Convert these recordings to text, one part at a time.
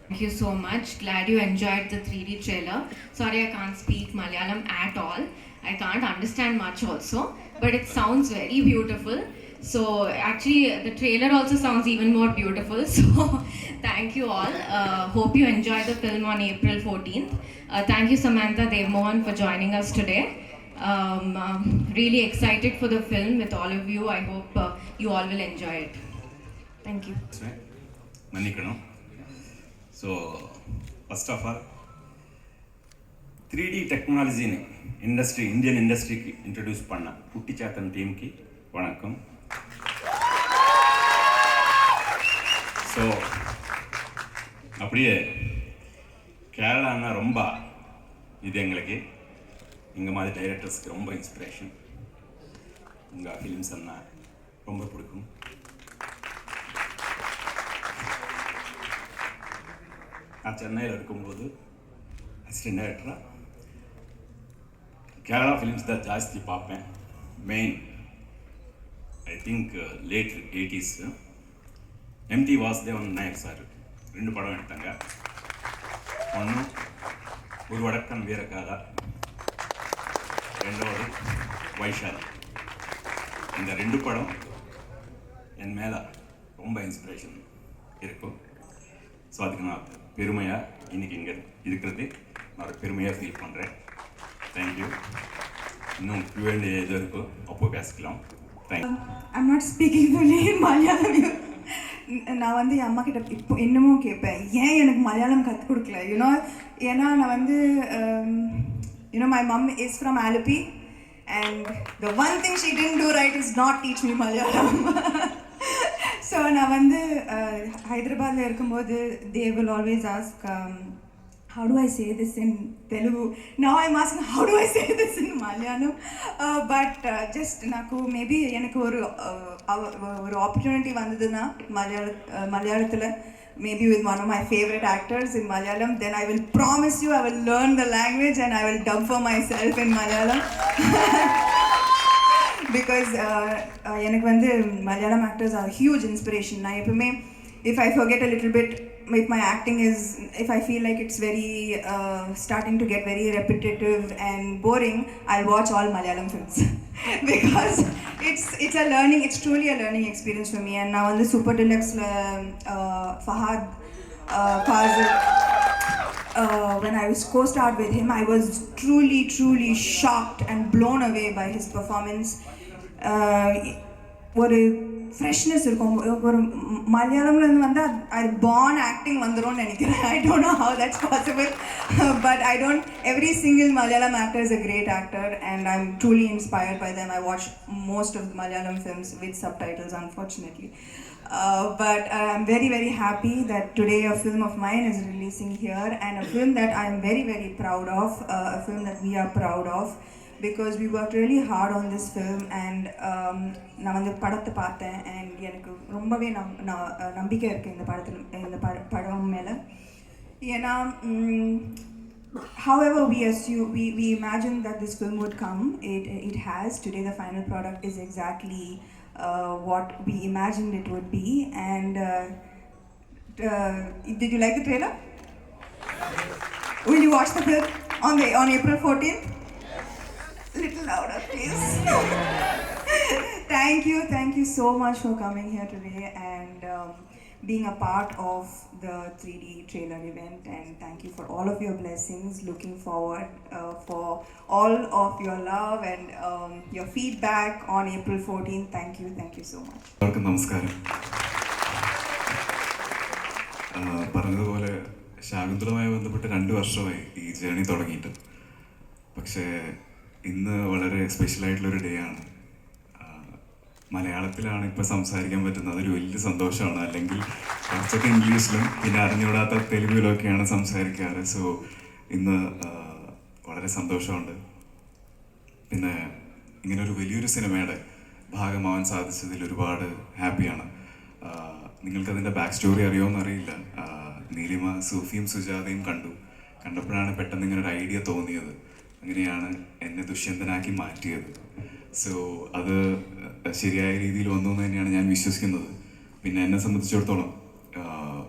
Thank you so much. Glad you enjoyed the 3D trailer. Sorry I can't speak Malayalam at all. I can't understand much also, but it sounds very beautiful. So actually the trailer also sounds even more beautiful. So thank you all. Hope you enjoy the film on April 14th. Thank you Samantha Dev Mohan for joining us today. Really excited for the film with all of you. I hope you all will enjoy it. Thank you. மன்னிக்கணும். So first of all 3D டெக்னாலஜின்னு Indian இண்டஸ்ட்ரிக்கு introduce பண்ண குட்டிச்சாத்தன் டீமுக்கு வணக்கம். So அப்படியே கேரளான்னா ரொம்ப இது எங்களுக்கு இங்கே மாதிரி டைரக்டர்ஸ்க்கு ரொம்ப இன்ஸ்பிரேஷன். உங்கள் ஃபிலிம்ஸ் என்ன ரொம்ப பிடிக்கும். நான் சென்னையில் இருக்கும்போது அசிஸ்டன்ட் டைரக்டராக கேரளா ஃபிலிம்ஸ் தான் ஜாஸ்தி பார்ப்பேன். Main I think late 80s M T Vasudevan Nayak sir 2 படம் எடுத்தாங்க. ஒன்று ஒரு வடக்கன் வீரகாதா, ரெண்டாவது வைஷால். இந்த 2 படம் என் மேலே ரொம்ப இன்ஸ்பிரேஷன் இருக்கும். ஸோ அதுக்கு நான் பெருமையாக இன்றைக்கி இங்கே இருக்கிறது நான் ஒரு பெருமையாக ஃபீல் பண்ணுறேன். தேங்க்யூ. இன்னும் Q&A எது இருக்கோ அப்போ பேசிக்கலாம். Thank you. I'm not speaking fully இன் மலையாளம். நான் வந்து என் அம்மா கிட்ட இப்போ இன்னமும் கேட்பேன், ஏன் எனக்கு மலையாளம் கற்றுக் கொடுக்கல. ஏன்னா நான் வந்து my mom is from Alleppey and the one thing she didn't do right is not teach me Malayalam. So நான் வந்து ஹைதராபாத்தில் இருக்கும்போது they will always ask, how do I say this in Telugu? Now I'm asking, how do I say this in Malayalam? But just naku maybe எனக்கு ஒரு opportunity வந்ததுன்னா மலையாளத்தில் maybe with one of my favorite actors in Malayalam, then I will promise you I will learn the language and I will dub for myself in Malayalam. Because எனக்கு வந்து Malayalam actors are huge inspiration. நான் எப்பவுமே if I forget a little bit if my acting is, if I feel like it's very starting to get very repetitive and boring, I'll watch all Malayalam films. Because it's a learning, it's truly a learning experience for me. And now on the Super Deluxe Fahad Fazil, when I was co-starred with him, I was truly shocked and blown away by his performance. ஒரு freshness இருக்கும். ஒரு மலையாளம்லேருந்து வந்து அது born acting வந்துடும்னு நினைக்கிறேன். I don't know how that's possible, but I don't every single Malayalam actor is a great actor and I am truly inspired by them. I watch most of Malayalam films with subtitles unfortunately. But I'm very happy that today a film of mine is releasing here, and a film that I am very proud of, a film that we are proud of, because we worked really hard on this film. And நான் வந்து படத்தை பார்த்தேன் and எனக்கு ரொம்பவே நம்பிக்கை இருக்குது இந்த படத்தில், இந்த படம் மேலே. ஏன்னா however we imagined that this film would come, it has. Today the final product is exactly what we imagined it would be. And did you like the trailer? Will you watch the film on April 14th? Little louder please. Thank you so much for coming here today and being a part of the 3D trailer event, and thank you for all of your blessings. Looking forward for all of your love and your feedback on April 14th. Thank you so much. നമസ്കാരം. പറഞ്ഞതുപോലെ ശാകുന്തളവുമായി ബന്ധപ്പെട്ട് 2 വർഷമായി ഈ journey തുടങ്ങിയിട്ട്. പക്ഷേ ഇന്ന് വളരെ സ്പെഷ്യലായിട്ടുള്ളൊരു day ആണ്. മലയാളത്തിലാണ് ഇപ്പോൾ സംസാരിക്കാൻ പറ്റുന്നത്. അതൊരു വലിയ സന്തോഷമാണ്. അല്ലെങ്കിൽ കുറച്ചൊക്കെ ഇംഗ്ലീഷിലും പിന്നെ അറിഞ്ഞുകൂടാത്ത തെലുഗുവിലൊക്കെയാണ് സംസാരിക്കാറ്. സോ ഇന്ന് വളരെ സന്തോഷമുണ്ട്. പിന്നെ ഇങ്ങനൊരു വലിയൊരു സിനിമയുടെ ഭാഗമാവാൻ സാധിച്ചതിൽ ഒരുപാട് ഹാപ്പിയാണ്. നിങ്ങൾക്കതിൻ്റെ ബാക്ക് സ്റ്റോറി അറിയുമോയെന്നറിയില്ല. നീലിമ സൂഫിയും സുജാതയും കണ്ടപ്പോഴാണ് പെട്ടെന്ന് ഇങ്ങനൊരു ഐഡിയ തോന്നിയത്. അങ്ങനെയാണ് എന്നെ ദുഷ്യന്തനാക്കി മാറ്റിയത്. സോ അത് ശരിയായ രീതിയിൽ വന്നു എന്ന് തന്നെയാണ് ഞാൻ വിശ്വസിക്കുന്നത്. പിന്നെ എന്നെ സംബന്ധിച്ചിടത്തോളം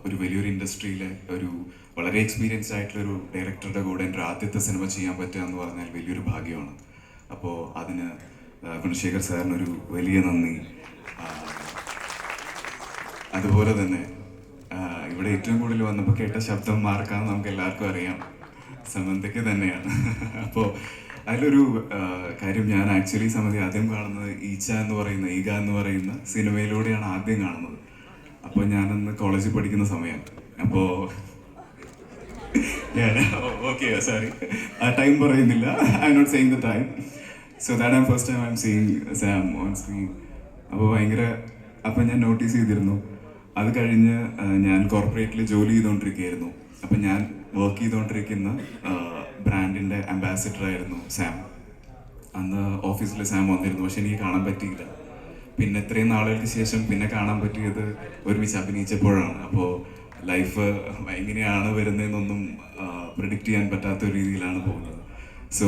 ഒരു വലിയൊരു ഇൻഡസ്ട്രിയിലെ ഒരു വളരെ എക്സ്പീരിയൻസ്ഡ് ആയിട്ടുള്ള ഒരു ഡയറക്ടറുടെ കൂടെ എൻ്റെ ആദ്യത്തെ സിനിമ ചെയ്യാൻ പറ്റുക എന്ന് പറഞ്ഞാൽ വലിയൊരു ഭാഗ്യമാണ്. അപ്പോൾ അതിന് ഗുണശേഖർ സാറിനൊരു വലിയ നന്ദി. അതുപോലെ തന്നെ ഇവിടെ ഏറ്റവും കൂടുതൽ വന്നപ്പോൾ കേട്ട ശബ്ദം മാർക്കാന്ന് നമുക്ക് എല്ലാവർക്കും അറിയാം, സമന്തയ്ക്ക് തന്നെയാണ്. അപ്പോൾ അതിലൊരു കാര്യം, ഞാൻ ആക്ച്വലി സമതി ആദ്യം കാണുന്നത് ഈഗ എന്ന് പറയുന്ന സിനിമയിലൂടെയാണ് ആദ്യം കാണുന്നത്. അപ്പോൾ ഞാനന്ന് കോളേജിൽ പഠിക്കുന്ന സമയം. അപ്പോൾ ഓക്കെ സോറി, ആ ടൈം പറയുന്നില്ല, I am not saying the time. So that I'm first time I am seeing Sam on screen. അപ്പോൾ അപ്പം ഞാൻ നോട്ടീസ് ചെയ്തിരുന്നു. അത് കഴിഞ്ഞ് ഞാൻ കോർപ്പറേറ്റിൽ ജോലി ചെയ്തുകൊണ്ടിരിക്കുകയായിരുന്നു. അപ്പം ഞാൻ വർക്ക് ചെയ്തുകൊണ്ടിരിക്കുന്ന ബ്രാൻഡിൻ്റെ ആയിരുന്നു സാം. അന്ന് ഓഫീസിൽ സാം വന്നിരുന്നു, പക്ഷെ എനിക്ക് കാണാൻ പറ്റിയില്ല. പിന്നെ ഇത്രയും നാളുകൾക്ക് ശേഷം പിന്നെ കാണാൻ പറ്റിയത് ഒരുമിച്ച് അഭിനയിച്ചപ്പോഴാണ്. അപ്പോൾ ലൈഫ് എങ്ങനെയാണ് വരുന്നതെന്നൊന്നും പ്രിഡിക്റ്റ് ചെയ്യാൻ പറ്റാത്ത ഒരു രീതിയിലാണ് പോകുന്നത്. സോ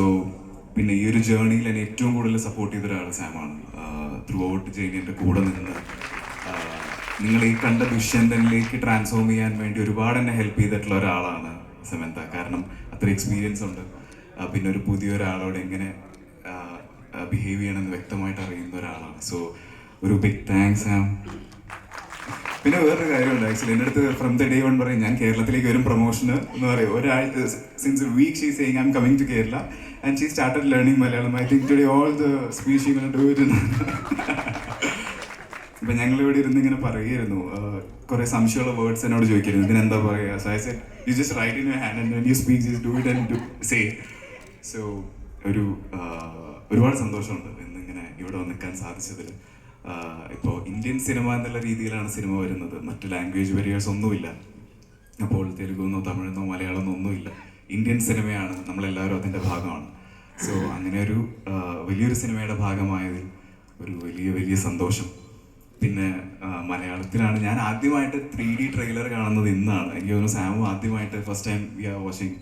പിന്നെ ഈ ഒരു ജേർണിയിൽ എന്നെ ഏറ്റവും കൂടുതൽ സപ്പോർട്ട് ചെയ്ത ഒരാൾ സാമാണ്. ത്രൂ ഔട്ട് ജേർണി എൻ്റെ കൂടെ നിന്ന് നിങ്ങൾ ഈ കണ്ട ദുഷ്യന്തനിലേക്ക് ട്രാൻസ്ഫോം ചെയ്യാൻ വേണ്ടി ഒരുപാട് എന്നെ ഹെൽപ്പ് ചെയ്തിട്ടുള്ള ഒരാളാണ് സമന്ത. കാരണം അത്ര എക്സ്പീരിയൻസ് ഉണ്ട്. പിന്നെ ഒരു പുതിയൊരാളോട് എങ്ങനെ ബിഹേവ് ചെയ്യണമെന്ന് വ്യക്തമായിട്ട് അറിയുന്ന ഒരാളാണ്. സോ ഒരു ബിഗ് താങ്ക്സ് സാം. പിന്നെ വേറൊരു കാര്യമുണ്ട്, ആക്ച്വലി എൻ്റെ അടുത്ത് ഫ്രം ദ ഡേ വൺ പറയും ഞാൻ കേരളത്തിലേക്ക് വരും പ്രൊമോഷന് എന്ന് പറയും. ഒരാഴ്ച since a week she saying I am coming to Kerala and she started learning Malayalam. I think today all the speech she gonna do it. ഇപ്പം ഞങ്ങളിവിടെ ഇരുന്ന് ഇങ്ങനെ പറയുമായിരുന്നു, കുറേ സംശയമുള്ള വേർഡ്സ് എന്നോട് ചോദിക്കായിരുന്നു, ഇതിനെന്താ പറയുക. So I said you just write in your hand and when you speak just do it and say. So ഒരുപാട് സന്തോഷമുണ്ട് ഇന്നിങ്ങനെ ഇവിടെ വന്ന് നിൽക്കാൻ സാധിച്ചതിൽ. ഇപ്പോൾ ഇന്ത്യൻ സിനിമ എന്നുള്ള രീതിയിലാണ് സിനിമ വരുന്നത്, മറ്റ് ലാംഗ്വേജ് ബാരിയേഴ്സ് ഒന്നുമില്ല. അപ്പോൾ തെലുഗെന്നോ തമിഴെന്നോ മലയാളമെന്നോ ഒന്നുമില്ല, ഇന്ത്യൻ സിനിമയാണ്, നമ്മളെല്ലാവരും അതിൻ്റെ ഭാഗമാണ്. സോ അങ്ങനെ ഒരു വലിയൊരു സിനിമയുടെ ഭാഗമായതിൽ ഒരു വലിയ സന്തോഷം. പിന്നെ മലയാളത്തിലാണ് ഞാൻ ആദ്യമായിട്ട് 3D ട്രെയിലർ കാണുന്നത് ഇന്നാണ്. എനിക്ക് തോന്നുന്നു സാമും ആദ്യമായിട്ട് first time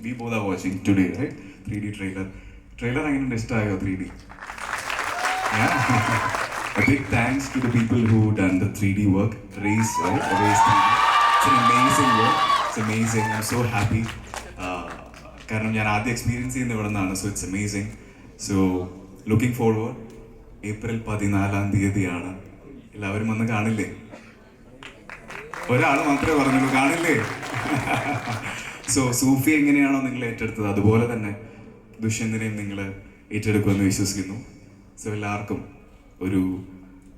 we both are watching today right 3D trailer എങ്ങനെയുണ്ട്, ഇഷ്ടമായോ 3D? A big thanks to the people who done the 3D work. Race, right? Race 3D. It's an amazing work. It's amazing. I'm so happy. കാരണം ഞാൻ ആദ്യം experience ചെയ്യുന്ന ഇവിടെ നിന്നാണ്. So it's amazing. So looking forward. April 14 എല്ലാവരും വന്ന് കാണില്ലേ? ഒരാൾ മാത്രമേ പറഞ്ഞുള്ളൂ, കാണില്ലേ? സോ സൂഫി എങ്ങനെയാണോ നിങ്ങൾ ഏറ്റെടുത്തത് അതുപോലെ തന്നെ ദുഷ്യന്തനെയും നിങ്ങൾ ഏറ്റെടുക്കുമെന്ന് വിശ്വസിക്കുന്നു. സോ എല്ലാവർക്കും ഒരു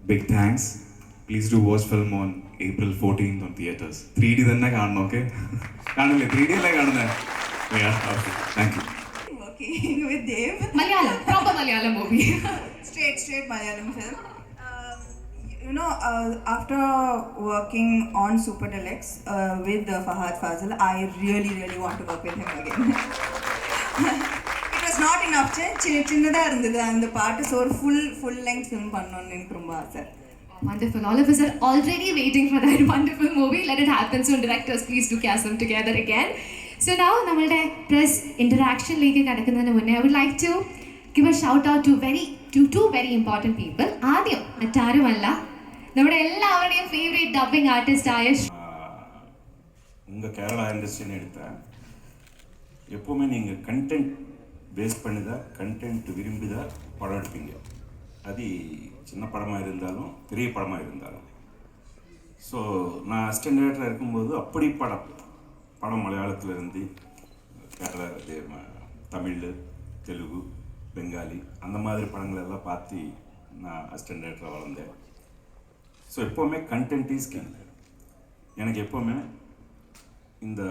big thanks. Please do watch film on April 14th on theaters. 3D തന്നെ കാണണം, ഓക്കെ? കാണില്ലേ? 3D അല്ലേ കാണുന്നത്? Thank you. Working with Dave. Malayalam, proper Malayalam movie. Straight Malayalam film. You know, after working on Super Deluxe with Fahad Fazil, I really want to work with him again. It was not enough. Chinnada irundhathu and the part, so full length film pannonu enakku romba aasai. Wonderful. All of us are already waiting for that wonderful movie. Let it happen soon. Directors, please do cast them together again. So now, നമ്മളുടെ press interaction ലേക്ക് കടക്കുന്നതിന് മുന്നേ I would like to give a shout out to two very important people. ആദ്യം മറ്റാരുമല്ല, നമ്മുടെ എല്ലാവരുടെയും favourite dubbing artist ആയ உங்கள் கேரளா இண்டஸ்ட்ரின்னு எடுத்தால் எப்போவுமே நீங்கள் கண்டென்ட் பேஸ் பண்ணி தான் கண்டென்ட் விரும்பி தான் படம் எடுப்பீங்க. அது சின்ன படமாக இருந்தாலும் பெரிய படமாக இருந்தாலும். ஸோ நான் அசிஸ்டன்ட் டைரக்டராக இருக்கும்போது அப்படி படம் மலையாளத்தில் இருந்து கேரளா தமிழ் தெலுங்கு பெங்காலி அந்த மாதிரி படங்கள் எல்லாம் பார்த்து நான் அசிஸ்டன்ட் டைரக்டராக வளர்ந்தேன். ஸோ எப்போவுமே கண்டென்ட் இஸ் கிங். எனக்கு எப்போவுமே இந்த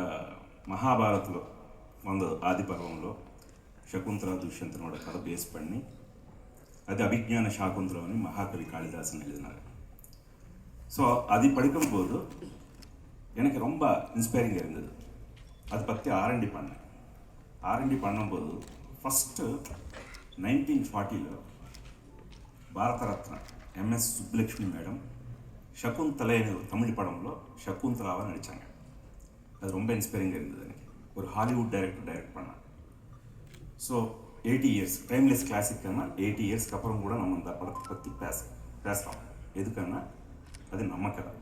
மகாபாரத்தில் வந்தது ஆதி பர்வంలో శకుంతల దుష్యంతనోட కథ బేస్ பண்ணி அது அபிஜ்ஞான சாகுந்தலம்னு மகாகவி காளிதாசன் எழுதினார். ஸோ அது படிக்கும்போது எனக்கு ரொம்ப இன்ஸ்பைரிங்காக இருந்தது. அதை பற்றி ஆர்என்டி பண்ணேன். ஆர்என்டி பண்ணும்போது first 1940 Bharat Ratna MS Subbalakshmi madam Shakuntala అనే ఒక తమిళ పడంలో శకుంతలాவை நடித்தாங்க. அது ரொம்ப இன்ஸ்பைரிங்காக இருந்தது எனக்கு. ஒரு ஹாலிவுட் டைரக்ட் பண்ணேன். ஸோ 80 years டைம்லெஸ் கிளாசிக்கான 80 yearsக்கு அப்புறம் கூட நம்ம இந்த படத்தை பற்றி பேசலாம். எதுக்குன்னா அது நம்ம கதை,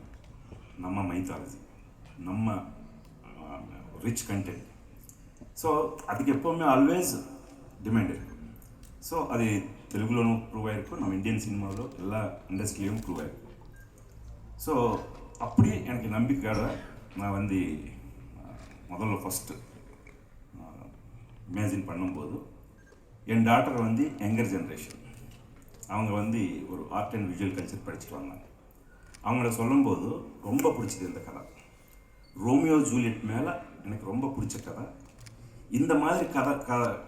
நம்ம மைத்தாலஜி. நம்ம ரிச் கண்டென்ட். ஸோ அதுக்கு எப்போவுமே ஆல்வேஸ் டிமாண்ட் இருக்குது. ஸோ அது தெலுங்குలోనూ ப்ரூவ் ஆகிருக்கும், நம்ம இந்தியன் சினிமாவில் எல்லா இண்டஸ்ட்ரியிலையும் ப்ரூவ் ஆகிருக்கும். ஸோ அப்படி எனக்கு நம்பிக்கையோட நான் வந்து முதல்ல ஃபஸ்ட்டு இமேஜின் பண்ணும்போது என் டாட்டர் வந்து யங்கர் ஜென்ரேஷன், அவங்க வந்து ஒரு ஆர்ட் அண்ட் விஜுவல் கல்ச்சர் படிச்சுட்டு வந்தாங்க. அவங்கள சொல்லும்போது ரொம்ப பிடிச்சது இந்த கதை. ரோமியோ ஜூலியட் மேலே எனக்கு ரொம்ப பிடிச்ச கதை. இந்த மாதிரி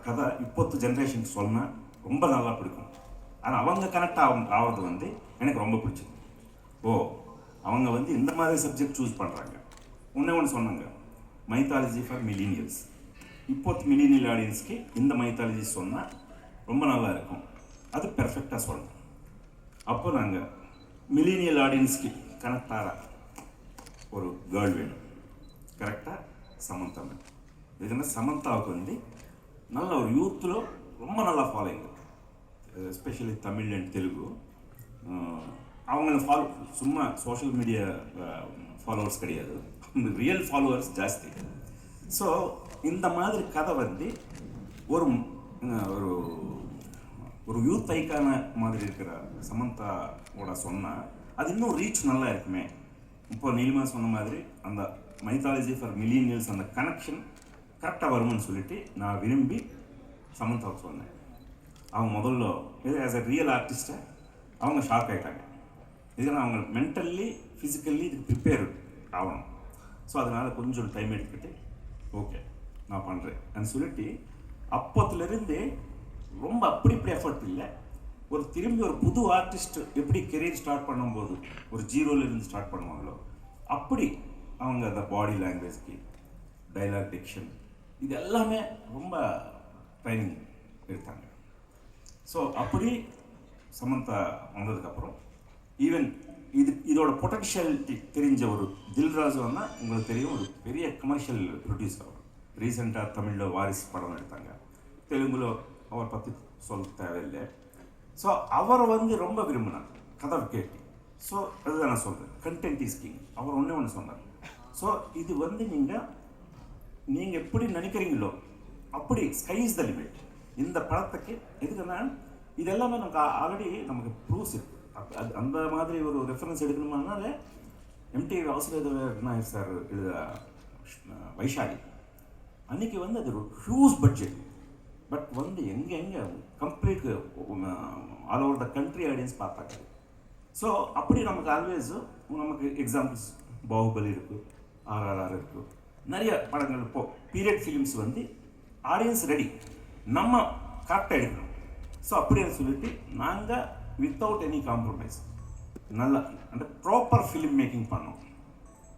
கதை இப்போத்து ஜென்ரேஷனுக்கு சொன்னால் ரொம்ப நல்லா பிடிக்கும். ஆனால் அவங்க கனெக்ட் ஆகிறது வந்து எனக்கு ரொம்ப பிடிச்சது. ஓ, அவங்க வந்து இந்த மாதிரி சப்ஜெக்ட் சூஸ் பண்ணுறாங்க. ஒன்று சொன்னாங்க, மைத்தாலஜி ஃபார் மில்லினியல்ஸ். இப்போத்து மில்லினியல் ஆடியன்ஸ்க்கு இந்த மைத்தாலஜி சொன்னால் ரொம்ப நல்லா இருக்கும், அது பெர்ஃபெக்டாக சொல்லணும். அப்போ நாங்கள் மில்லினியல் ஆடியன்ஸ்க்கு கனெக்ட் ஆகிற ஒரு கேர்ள் வேணும். கரெக்டாக சமந்தா மேம். இதுனா சமந்தாவுக்கு வந்து நல்ல ஒரு யூத்தில் ரொம்ப நல்லா following, especially Tamil and Telugu. அவங்கள சும்மா சோஷியல் மீடியா ஃபாலோவர்ஸ் கிடையாது, ரியல் ஃபாலோவர்ஸ் ஜாஸ்தி. ஸோ இந்த மாதிரி கதை வந்து ஒரு ஒரு ஒரு யூத் ஐக்கான மாதிரி இருக்கிற சமந்தாவோட சொன்னால் அது இன்னும் ரீச் நல்லா இருக்குமே. இப்போ நீலிமா சொன்ன மாதிரி அந்த மைத்தாலஜி ஃபார் மில்லினியல்ஸ் அந்த கனெக்ஷன் கரெக்டாக வரும்னு சொல்லிட்டு நான் விரும்பி சமந்தாவை சொன்னேன். அவங்க முதல்ல இது ஆஸ் அ ரியல் ஆர்டிஸ்ட்டை அவங்க ஷாக் ஆகிட்டாங்க. இதுக்கு அவங்க மென்டல்லி ஃபிசிக்கல்லி இதுக்கு ப்ரிப்பேர் ஆகணும். ஸோ அதனால் கொஞ்சம் டைம் எடுத்துக்கிட்டு ஓகே நான் பண்ணுறேன் சொல்லிட்டு அப்போத்துலேருந்து ரொம்ப அப்படி எஃபர்ட் இல்லை. ஒரு திரும்பி ஒரு புது ஆர்டிஸ்ட் எப்படி கெரியர் ஸ்டார்ட் பண்ணும்போது ஒரு ஜீரோலேருந்து ஸ்டார்ட் பண்ணுவாங்களோ அப்படி அவங்க அந்த பாடி லாங்குவேஜ்க்கு, டைலாக் டிக்ஷன், இது எல்லாமே ரொம்ப ட்ரைனிங் எடுத்தாங்க. ஸோ அப்படி சமந்தா வந்ததுக்கப்புறம் ஈவன் இதோட பொட்டன்ஷியாலிட்டி தெரிஞ்ச ஒரு தில்ராஜுன்னா உங்களுக்கு தெரியும், ஒரு பெரிய கமர்ஷியல் ப்ரொடியூசர். ரீசெண்டாக தமிழில் வாரிசு படம் எடுத்தாங்க, தெலுங்குல அவரை பற்றி சொல்ல தேவையில்லை. ஸோ அவரை வந்து ரொம்ப விரும்பினார் கதை கேட்டு. ஸோ அதுதான் நான் சொல்கிறேன், கண்டென்ட் இஸ் கிங். அவர் ஒன்று சொன்னார். ஸோ இது வந்து நீங்கள் எப்படி நினைக்கிறீங்களோ அப்படி ஸ்கை இஸ் த லிமிட் இந்த படத்துக்கு. எதுக்குன்னா இது எல்லாமே நமக்கு ஆல்ரெடி நமக்கு ப்ரூவ்ஸ் இருக்குது. அது அந்த மாதிரி ஒரு ரெஃபரன்ஸ் எடுக்கணுமானால எம்டி வாசுதேவன் சார் எழுத வைஷாலி அன்றைக்கி வந்து அது ஒரு ஹியூஜ் பட்ஜெட். பட் வந்து எங்கே complete all over the country audience பார்த்தாங்க. ஸோ அப்படி நமக்கு ஆல்வேஸ் நமக்கு எக்ஸாம்பிள்ஸ் பாகுபலி இருக்குது, RRR இருக்குது, நிறைய படங்கள். இப்போது பீரியட் ஃபிலிம்ஸ் வந்து ஆடியன்ஸ் ரெடி, நம்ம கரெக்டாக எடுக்கணும். ஸோ அப்படின்னு சொல்லிட்டு நாங்கள் வித்தவுட் எனி காம்ப்ரமைஸ் நல்லா அந்த ப்ராப்பர் ஃபிலிம் மேக்கிங் பண்ணோம்.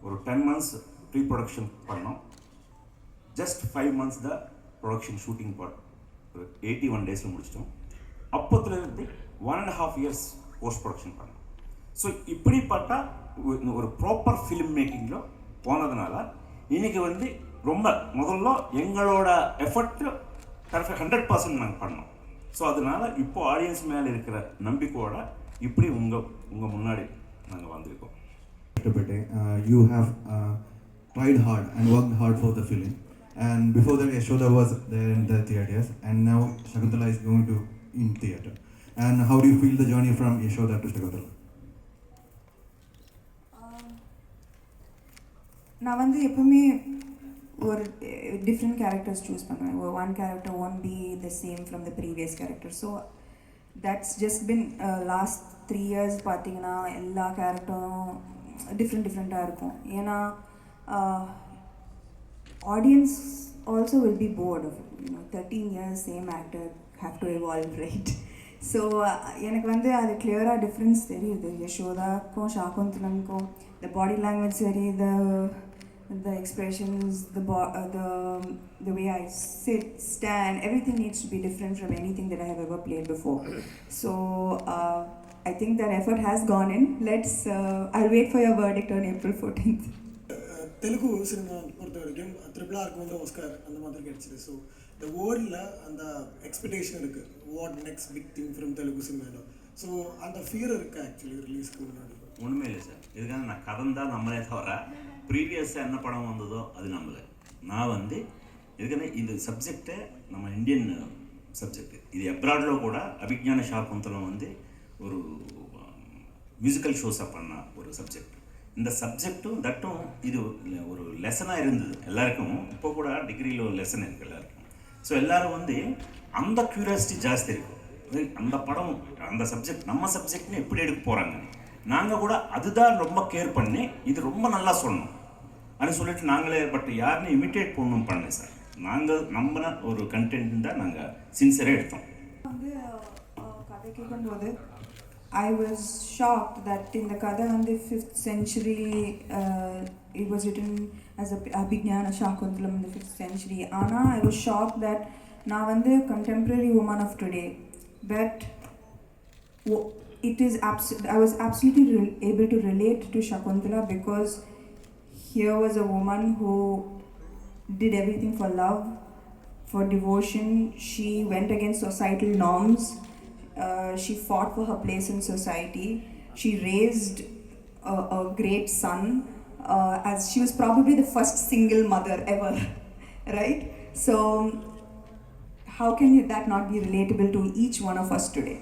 ஒரு 10 months ப்ரீ ப்ரொடக்ஷன் பண்ணோம். Just 5 months the production shooting part 81 days முடிச்சிட்டோம். அப்போத்துலேருந்து 1.5 years போஸ்ட் ப்ரொடக்ஷன் பண்ணோம். ஸோ இப்படிப்பட்ட ஒரு ப்ராப்பர் ஃபிலிம் மேக்கிங்கில் போனதுனால இன்றைக்கி வந்து ரொம்ப முதல்ல எங்களோட எஃபர்ட்டு கரெக்டாக 100% நாங்கள் பண்ணோம். ஸோ அதனால் இப்போ ஆடியன்ஸ் மேலே இருக்கிற நம்பிக்கையோட இப்படி உங்கள் முன்னாடி நாங்கள் வந்திருக்கோம். You have tried hard and worked hard for the film, and before that Yashoda was there in the theaters, and now Shakunthala is going to in theater. And how do you feel the journey from Yashoda to Shakunthala? நான் வந்து எப்பவுமே ஒரு different characters choose பண்ணுவேன். One character won't be the same from the previous character. So that's just been last 3 years பார்த்தீங்கன்னா எல்லா கேரக்டரும் டிஃப்ரெண்ட்டாக இருக்கும். ஏன்னா audience also will be bored of 13 years same actor have to evolve, right? So எனக்கு வந்து அது கிளியராக டிஃப்ரென்ஸ் தெரியுது. யசோதாக்கும் ஷாகுந்தலம்க்கும் த பாடி லாங்குவேஜ் சரி, the expressions, the way I sit, stand, everything needs to be different from anything that I have ever played before. So I think that effort has gone in. I'll wait for your verdict on April 14th. Telugu cinema பொறுத்த வரைக்கும் RRRக்கு வந்து Oscar அந்த மாதிரி கிடைச்சிது. So இந்த வேர்ல்டில் அந்த expectation இருக்குது, what next big thing from Telugu சினிமாவில். ஸோ அந்த ஃபியர் இருக்குது ஆக்சுவலி ரிலீஸ்க்கு முன்னாடி. ஒன்றுமே இல்லை சார், இதுக்காக நான் கதந்தா நம்மளே தவிர ப்ரீவியஸாக என்ன படம் வந்ததோ அது நம்பலை. நான் வந்து இதுக்குன்னு இந்த சப்ஜெக்டை நம்ம இந்தியன் சப்ஜெக்ட் இது அப்ராடில் கூட அபிஜ்ஞான சாகுந்தலம் வந்து ஒரு மியூசிக்கல் ஷோஸாக பண்ண ஒரு சப்ஜெக்ட். இந்த சப்ஜெக்டும் தட்டும் இது ஒரு லெசனாக இருந்தது எல்லாருக்கும். இப்போ கூட டிகிரியில் ஒரு லெசன் இருக்குது எல்லாருக்கும். ஸோ எல்லோரும் வந்து அந்த க்யூரியாசிட்டி ஜாஸ்தி இருக்கும். அந்த படம் அந்த சப்ஜெக்ட் நம்ம சப்ஜெக்ட்னு எப்படி எடுக்க போகிறாங்க. நாங்கள் கூட அதுதான் ரொம்ப கேர் பண்ணி இது ரொம்ப நல்லா சொல்லணும் அப்படின்னு சொல்லிட்டு நாங்களே பட் யாருன்னு இமிட்டேட் பண்ணணும் பண்ணல சார். நாங்கள் நம்பின ஒரு கண்டென்ட் தான் நாங்கள் சின்சியராக எடுத்தோம். வந்து கதை கேட்கும்போது I was shocked that in the Kada in the 5th century, it was written as a Abhignana Shakunthalam in the 5th century. Anna, I was shocked that now when the contemporary woman of today, but it is I was absolutely able to relate to Shakuntala because here was a woman who did everything for love, for devotion. She went against societal norms. She fought for her place in society. She raised a great son, as she was probably the first single mother ever, right? So, how can that not be relatable to each one of us today?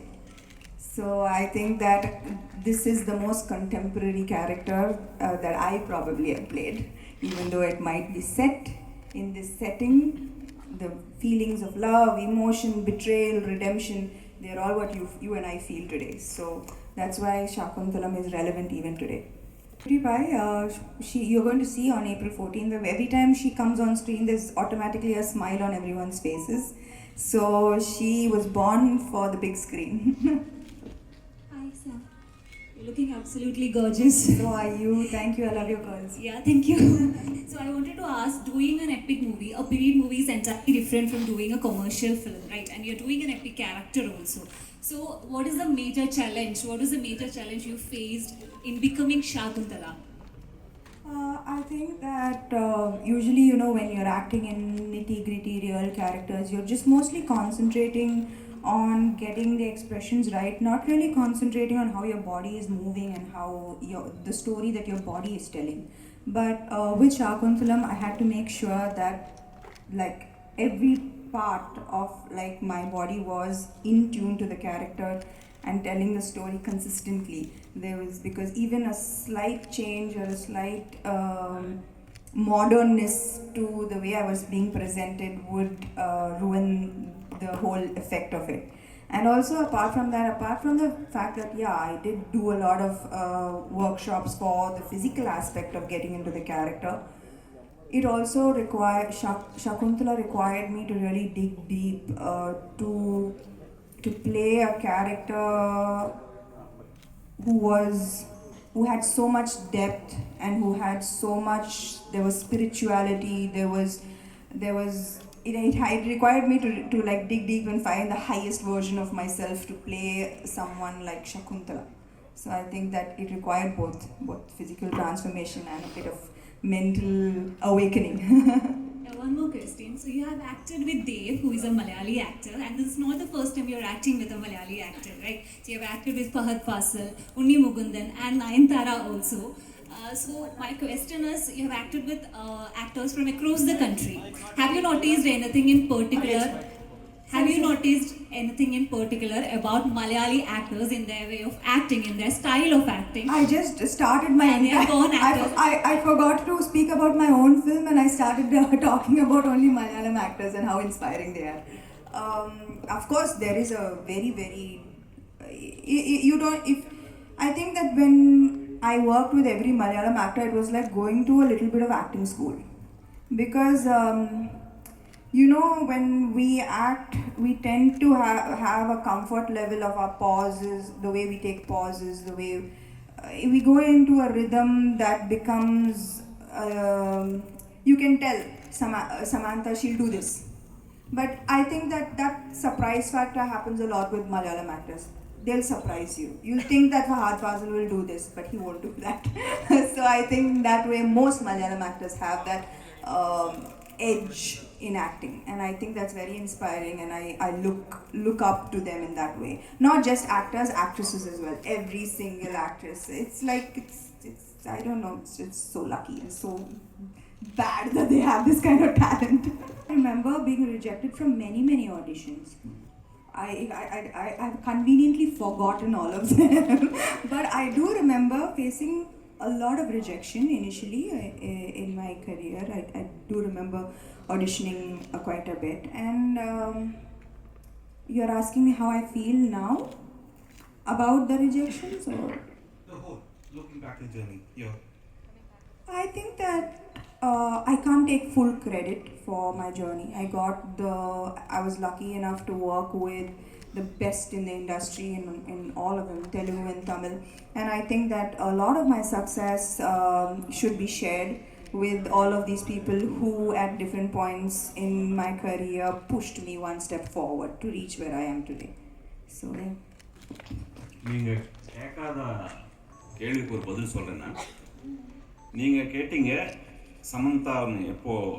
So, I think that this is the most contemporary character that I probably have played, even though it might be set in this setting. The feelings of love, emotion, betrayal, redemption, they're all what you and I feel today. So that's why Shakunthalam is relevant even today. You're going to see on April 14th, every time she comes on screen, there's automatically a smile on everyone's faces. So she was born for the big screen. Hi, Sam. You're looking absolutely gorgeous. So are you. Thank you. I love your curls. Yeah, thank you. So I wanted to ask, doing an epic movie, a period movie is entirely different from doing a commercial film, right? And you're doing an epic character also. So what is the major challenge? What is the major challenge you faced in becoming Shakuntala? I think that usually, when you're acting in nitty-gritty real characters, you're just mostly concentrating on getting the expressions right, not really concentrating on how your body is moving and how the story that your body is telling. But with Shakunthalam, I had to make sure that like every part of like my body was in tune to the character and telling the story consistently. There was, because even a slight change or a slight modernness to the way I was being presented would ruin the whole effect of it. And also apart from the fact that I did do a lot of workshops for the physical aspect of getting into the character, it also required Shakuntala required me to really dig deep to play a character who had so much depth and who had so much. There was spirituality. There was. It required me to like dig deep and find the highest version of myself to play someone like Shakuntala. So I think that it required both physical transformation and a bit of mental awakening. One more question. So you have acted with Dev, who is a Malayali actor, and this is not the first time you're acting with a Malayali actor, right? So you have acted with Fahad Fasal, Unni Mukundan, and Nayanthara also. So my question is, you have acted with actors from across the country. Have you noticed anything in particular? Have you noticed anything in particular about Malayali actors in their way of acting, in their style of acting? I just started my And they are born actors. I forgot to speak about my own film, and I started talking about only Malayalam actors and how inspiring they are. Of course, there is a very, very I think that when I worked with every Malayalam actor, it was like going to a little bit of acting school, because when we act, we tend to have a comfort level of our pauses, the way we take pauses, the way we go into a rhythm that becomes, you can tell Samantha, she'll do this. But I think that surprise factor happens a lot with Malayalam actors. They'll surprise you. You'll think that Fahad Fasal will do this, but he won't do that. So I think that way most Malayalam actors have that edge in acting, and I think that's very inspiring, and I look up to them in that way. Not just actors, actresses as well. Every single actress. It's like it's I don't know, it's just so lucky and so bad that they have this kind of talent. I remember being rejected from many auditions. I've conveniently forgotten all of them. But I do remember facing a lot of rejection initially in my career. I do remember auditioning quite a bit. And you're asking me how I feel now about the rejections, or? The whole, looking back the journey, yeah. I think that I can't take full credit for my journey. I was lucky enough to work with the best in the industry in all of them, Telugu and Tamil. And I think that a lot of my success should be shared with all of these people who at different points in my career pushed me one step forward to reach where I am today. So, yeah. நீங்கள் கேட்காத கேள்விக்கு ஒரு பதில் சொல்கிறேன்னா, நீங்கள் கேட்டீங்க சமந்தா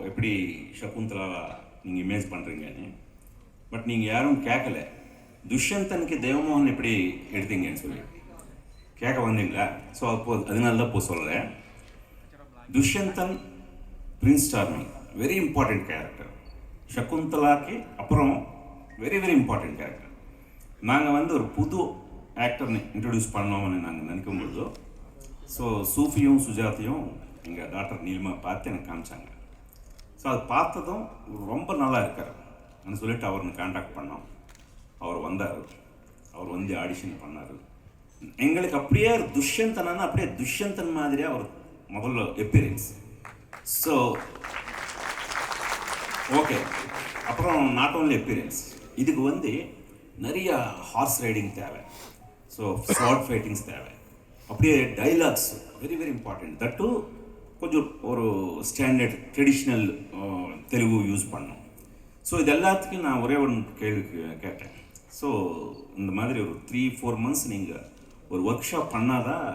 எப்படி சகுந்தலாவை நீங்கள் இமேஜ் பண்ணுறீங்கன்னு. பட் நீங்கள் யாரும் கேட்கல துஷ்யந்தனுக்கு தேவமோகன் எப்படி எடுத்தீங்கன்னு சொல்லி கேட்க வந்தீங்களா? ஸோ அதனால தான் இப்போ சொல்கிறேன். Dushyanthan prince charming very important character. சகுந்தலாக்கு அப்புறம் வெரி இம்பார்ட்டண்ட் கேரக்டர். நாங்கள் ஒரு புது ஆக்டர்னு இன்ட்ரடியூஸ் பண்ணோம்னு நாங்கள் நினைக்கும்பொழுது, ஸோ சூஃபியும் சுஜாத்தையும் எங்கள் டாக்டர் நீலிமா பார்த்து எனக்கு காமிச்சாங்க. ஸோ அது பார்த்ததும் ரொம்ப நல்லா இருக்கார் அப்படின்னு சொல்லிட்டு அவரை கான்டாக்ட் பண்ணோம். அவர் வந்தார், அவர் வந்து ஆடிஷன் பண்ணார். எங்களுக்கு அப்படியே துஷ்யந்தனா அப்படியே துஷ்யந்தன் மாதிரியாக அவர் முதல்ல எப்பியரன்ஸ். ஸோ ஓகே, அப்புறம் நாட் ஓன்லி எப்பியரன்ஸ், இதுக்கு நிறைய ஹார்ஸ் ரைடிங் தேவை, ஸோ ஷார்ட் ஃபைட்டிங்ஸ் தேவை, அப்படியே டைலாக்ஸ் வெரி இம்பார்ட்டண்ட். தட்டு கொஞ்சம் ஒரு ஸ்டாண்டர்ட் ட்ரெடிஷ்னல் தெலுங்கு யூஸ் பண்ணோம். ஸோ இது எல்லாத்துக்கும் நான் ஒரே ஒரு கேள்வி கேட்டேன். ஸோ இந்த மாதிரி ஒரு 3-4 months நீங்கள் ஒரு ஒர்க் ஷாப் பண்ணாதான்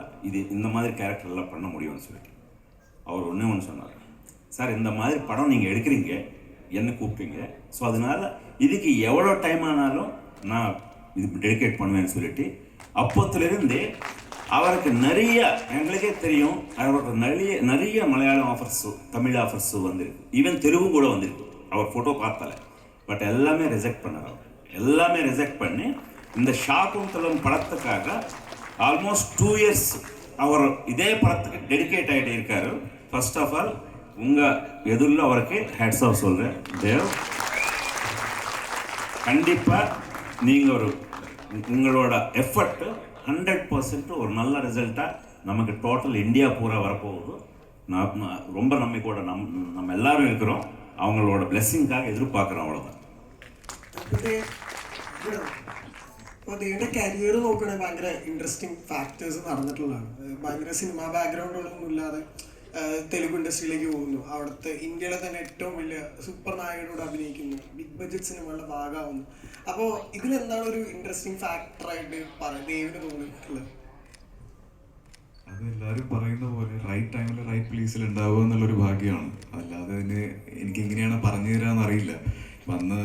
இந்த மாதிரி கேரக்டர்லாம் பண்ண முடியும்னு சொல்லிட்டு அவர் ஒன்று சொன்னார். சார், இந்த மாதிரி படம் நீங்கள் எடுக்கிறீங்க, என்ன கூப்பிட்டீங்க, ஸோ அதனால் இதுக்கு எவ்வளோ டைம் ஆனாலும் நான் இது டெடிகேட் பண்ணுவேன்னு சொல்லிட்டு அப்போத்துலேருந்தே அவருக்கு நிறைய, எங்களுக்கே தெரியும், அவருக்கு நிறைய மலையாளம் ஆஃபர்ஸு, தமிழ் ஆஃபர்ஸு வந்திருக்கு, ஈவன் தெலுங்கு கூட வந்திருக்கு. அவர் ஃபோட்டோ பார்த்தால, பட் எல்லாமே ரிஜெக்ட் பண்ணார். அவர் எல்லாமே ரிஜெக்ட் பண்ணி இந்த ஷாகுந்தலம் படத்துக்காக ஆல்மோஸ்ட் 2 years அவர் இதே படத்துக்கு டெடிகேட் ஆகிட்டே இருக்காரு. ஃபர்ஸ்ட் ஆஃப் ஆல் உங்கள் எதிரில் அவருக்கு ஹேட்ஸ் ஆஃப் சொல்கிறேன். தேவ், கண்டிப்பாக நீங்கள் உங்களோட எஃபர்ட்டு 100% ஒரு நல்ல ரிசல்ட்டாக நமக்கு டோட்டல் இந்தியா பூரா வரப்போகுது. நான் ரொம்ப நம்பிக்கையோட நம்ம எல்லாரும் இருக்கிறோம். அவங்களோட ബ്ലെസ്സിങ്காக എതിർപ്പാക്കണം. അவ்வளോதான். അദ്ദേഹത്തിൻ്റെ കരിയർ നോക്കുകയാണെങ്കിൽ ഭയങ്കര ഇൻട്രസ്റ്റിംഗ് ഫാക്ടേഴ്സ് നടന്നിട്ടുള്ളതാണ്. ഭയങ്കര സിനിമ ബാക്ക്ഗ്രൗണ്ടുകളൊന്നും ഇല്ലാതെ തെലുഗു ഇൻഡസ്ട്രിയിലേക്ക് പോകുന്നു. അവിടുത്തെ ഇന്ത്യയിലെ തന്നെ ഏറ്റവും വലിയ സൂപ്പർ നായകനോട് അഭിനയിക്കുന്നു, ബിഗ് ബഡ്ജറ്റ് സിനിമകളുടെ ഭാഗമാവുന്നു. അപ്പോൾ ഇതിലെന്താണ് ഒരു ഇൻട്രസ്റ്റിംഗ് ഫാക്ടറായിട്ട് ദേവിന് തോന്നിയിട്ടുള്ളത്? അത് എല്ലാവരും പറയുന്ന പോലെ റൈറ്റ് ടൈമിൽ റൈറ്റ് പ്ലേസിൽ ഉണ്ടാവുക എന്നുള്ളൊരു ഭാഗ്യമാണ്. അല്ലാതെ എനിക്ക് എങ്ങനെയാണ് പറഞ്ഞു തരാമെന്ന് അറിയില്ല. വന്ന്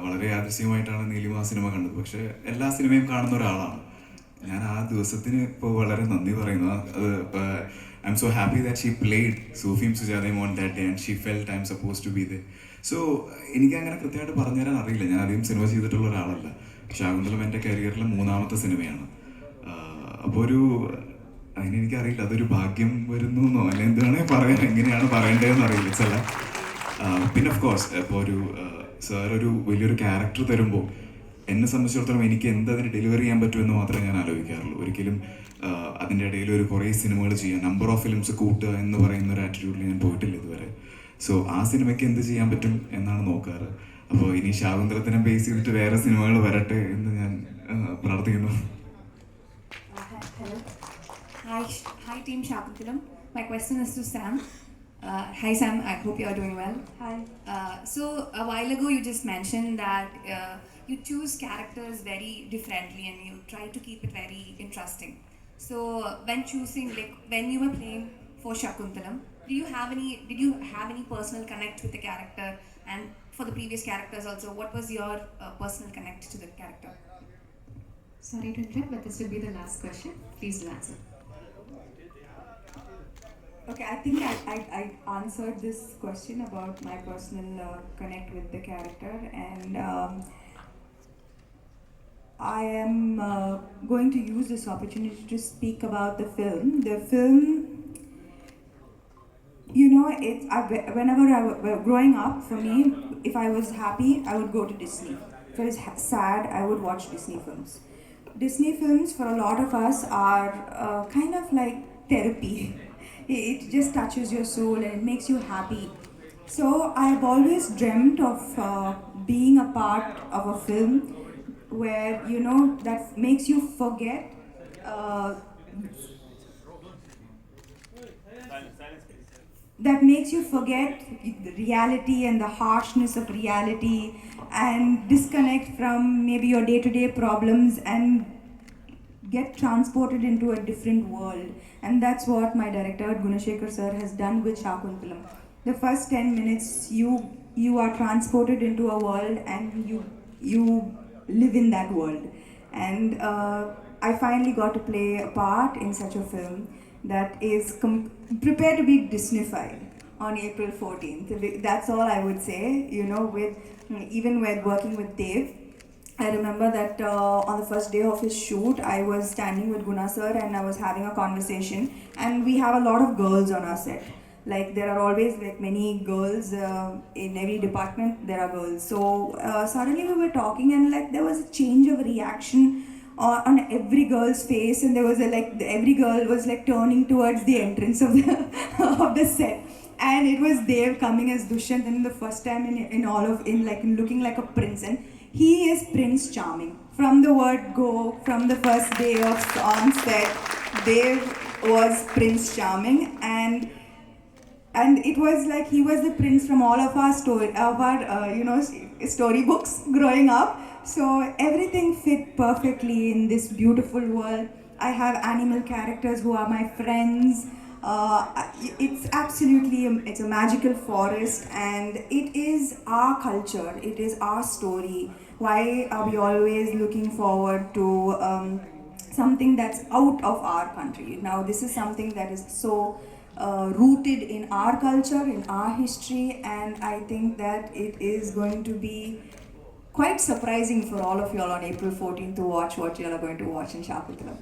വളരെ യാദൃശ്യമായിട്ടാണ് നീലിമ സിനിമ കണ്ടത്. പക്ഷേ എല്ലാ സിനിമയും കാണുന്ന ഒരാളാണ് ഞാൻ. ആ ദിവസത്തിന് ഇപ്പോൾ വളരെ നന്ദി പറയുന്നു. I'm so happy that she played Sufiyum Sujatayum on that day and she felt I'm suppose to be there. So എനിക്കങ്ങനെ കൃത്യമായിട്ട് പറഞ്ഞു തരാൻ അറിയില്ല. ഞാൻ അധികം സിനിമ ചെയ്തിട്ടുള്ള ഒരാളല്ല. ശാകുന്തളം എൻ്റെ കരിയറിലെ 3ാമത്തെ സിനിമയാണ്. അപ്പോൾ അതിനെനിക്കറിയില്ല, അതൊരു ഭാഗ്യം വരുന്നു എന്നോ അല്ലെ എന്താണ് പറയാൻ, എങ്ങനെയാണ് പറയേണ്ടതെന്ന് അറിയില്ല ചില. പിന്നെ ഓഫ് കോഴ്സ് ഇപ്പോൾ സാർ വലിയൊരു ക്യാരക്ടർ തരുമ്പോൾ എന്നെ സംബന്ധിച്ചിടത്തോളം എനിക്ക് എന്തതിന് ഡെലിവറി ചെയ്യാൻ പറ്റുമെന്ന് മാത്രമേ ഞാൻ ആലോചിക്കാറുള്ളൂ. ഒരിക്കലും അതിൻ്റെ ഇടയിൽ കുറേ സിനിമകൾ ചെയ്യുക, നമ്പർ ഓഫ് ഫിലിംസ് കൂട്ടുക എന്ന് പറയുന്ന ഒരു ആറ്റിറ്റ്യൂഡിൽ ഞാൻ പോയിട്ടില്ല ഇതുവരെ. സോ ആ സിനിമയ്ക്ക് എന്ത് ചെയ്യാൻ പറ്റും എന്നാണ് നോക്കാറ്. അപ്പോൾ ഇനി ശാകുന്തളത്തിനെ ബേസ് ചെയ്തിട്ട് വേറെ സിനിമകൾ വരട്ടെ എന്ന് ഞാൻ പ്രാർത്ഥിക്കുന്നു. Hi team Shakunthalam. My question is to Sam. Hi Sam, I hope you are doing well. Hi. So a while ago you just mentioned that you choose characters very differently and you try to keep it very interesting. So when choosing, like when you were playing for Shakunthalam, did you have any personal connect with the character? And for the previous characters also, what was your personal connect to the character? Sorry to interrupt, but this will be the last question. Please do answer. Okay, I think I answered this question about my personal connect with the character, and I am going to use this opportunity to speak about the film. The film, you know, whenever growing up, for me, if I was happy, I would go to Disney. If I was sad, I would watch Disney films. Disney films, for a lot of us, are kind of like therapy. It just touches your soul and it makes you happy. So I've always dreamt of being a part of a film where, you know, that makes you forget uh, that makes you forget the reality and the harshness of reality and disconnect from maybe your day-to-day problems and get transported into a different world. And that's what my director Gunashekar sir has done with Shakunthalam. The first 10 minutes you are transported into a world and you live in that world. And I finally got to play a part in such a film that is prepared to be Disneyfied on April 14th. That's all I would say. You know, with even with working with Dave, I remember that on the first day of his shoot, I was standing with Guna sir and I was having a conversation. And we have a lot of girls on our set. Like there are always like many girls in every department. There are girls. So suddenly we were talking and like there was a change of reaction on every girl's face, and there was a like every girl was like turning towards the entrance of the of the set. And it was Dev coming as Dushyant, and the first time in all of in like looking like a prince, and he is Prince Charming. From the word go, from the first day of on set, Dev was Prince Charming, and it was like he was the prince from all of our storybooks growing up. So everything fit perfectly in this beautiful world. I have animal characters who are my friends. It's absolutely it's a magical forest, and it is our culture. It is our story. Why are we always looking forward to something that's out of our country? Now this is something that is so rooted in our culture, in our history, and I think that it is going to be quite surprising for all of you all on April 14th to watch what you all are going to watch in Shakunthalam.